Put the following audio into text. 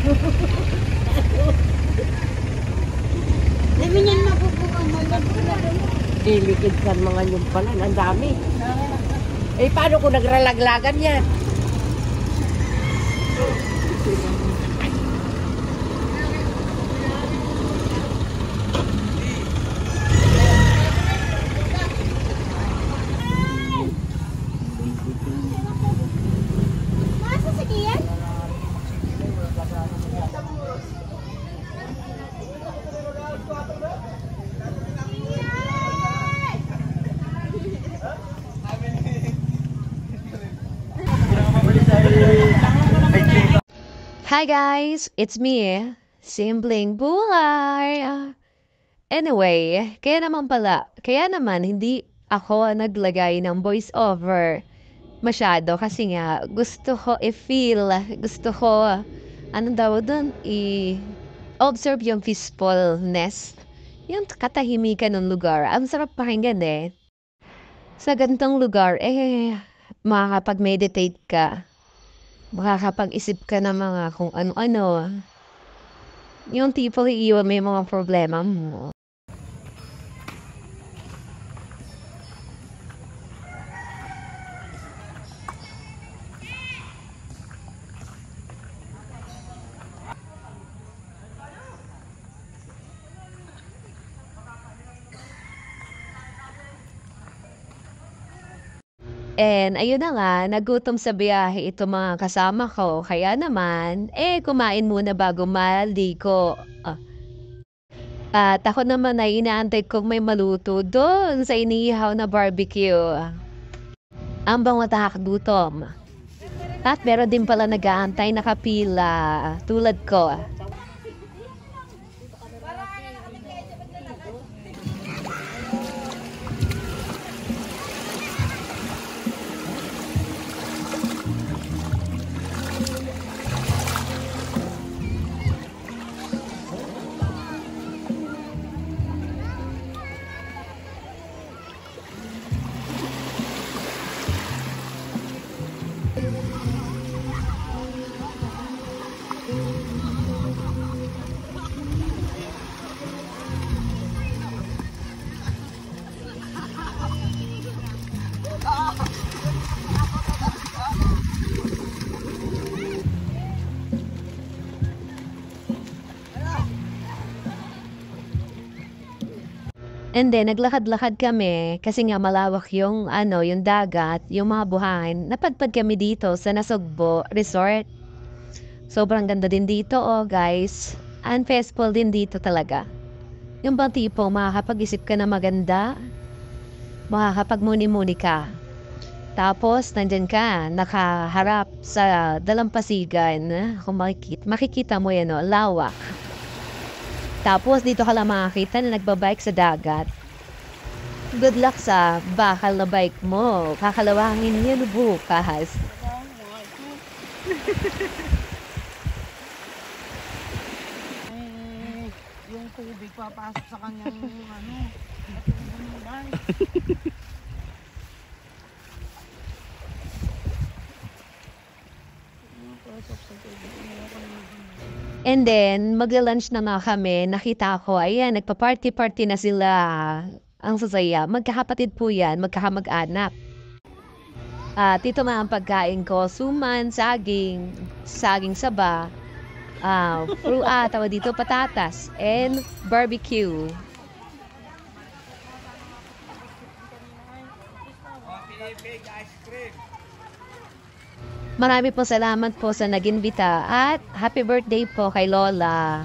Dami niyan mapupukan mo. Dilikid sa mga yung pala. Ang dami. Eh, paano kung nagralaglagan yan? Hi guys, it's me, Simpleng Buhay. Anyway, kaya naman hindi ako naglagay ng voice over masyado kasi nga gusto ko gusto ko, anong daw doon, i-observe yung peacefulness, yung katahimikan ng lugar. Ang sarap pakinggan eh. Sa ganitong lugar, makakapag-meditate ka. Makakapag-isip ka ng mga kung ano-ano. Yung tipo iiwan mo yung mga problema mo. And ayun na nga, nagutom sa biyahe ito mga kasama ko. Kaya naman, kumain muna bago maligo. At ako naman ay inaantay kong may maluto doon sa inihaw na barbecue. Ang bangatak gutom. At meron din pala nag-aantay nakapila tulad ko. And then, naglakad-lakad kami kasi nga malawak yung, yung dagat, yung mga buhangin. Napadpad kami dito sa Nasugbo Resort. Sobrang ganda din dito, guys. And peaceful din dito talaga. Yung bang tipo, makakapag-isip ka na maganda, makakapag-muni-muni ka. Tapos, nandyan ka, nakaharap sa dalampasigan. Kung makikita mo yan, lawak. Tapos, dito ka lang makakita na nagbabike sa dagat. Good luck sa bakal na bike mo. Kakalawangin yan bukas. Yung tubig papasok sa kanyang And then, magla-lunch na nga kami. Nakita ko, ayan, nagpa-party-party na sila. Ang sasaya. Magkakapatid po yan, magkakamag-anak. At ito mga ang pagkain ko, suman, saging saba, tawag dito, patatas, and barbecue. Marami po salamat po sa nag-imbita at happy birthday po kay Lola.